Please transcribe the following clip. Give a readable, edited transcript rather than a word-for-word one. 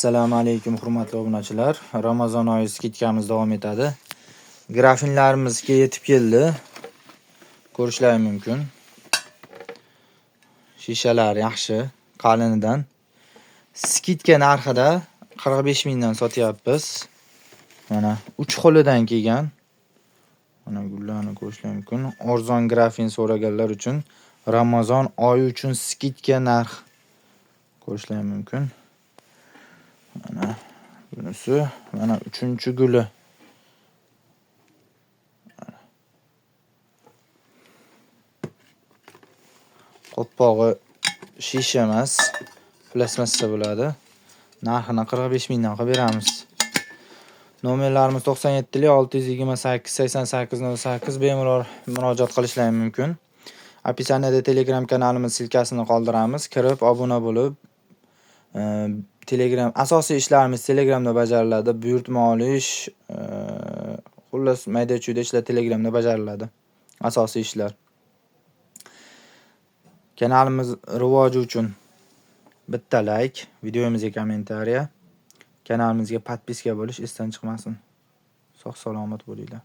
Assalomu alaykum hurmatli obunachilar. Ramazon oyi skitkamiz davom etadi. Grafinlarimizga yetib keldi. Ko'rishlari mumkin. Shishalar yaxshi, qalinidan. Skitka narxida 45 mingdan sotyapmiz. Mana 3 xolidan kelgan. Mana gullarni ko'rishlari mumkin. Arzon grafin so'raganlar uchun Ramazon oyi uchun skitka narx ko'rishlari mumkin. Mana bunisi, mana 3-guli. Qo'ppog'i shisha emas, plastmassa bo'ladi. Narxini 45 mingdan qilib beramiz. Nomerlarimiz 97 628 8808 bemalol murojaat qilishlari mumkin. Opisaniyada Telegram kanalimiz silkasini qoldiramiz. Kirib obuna bo'lib, Telegram asosiy ishlarimiz Telegramda bajariladi. Buyurtma olish, xullas mayda-chuyda ishlar Telegramda bajariladi. Asosiy ishlar. Kanalimiz rivoji uchun bitta like, videomizga kommentariya, kanalimizga podpiska bo'lish esdan chiqmasin. Sog' salomat bo'linglar.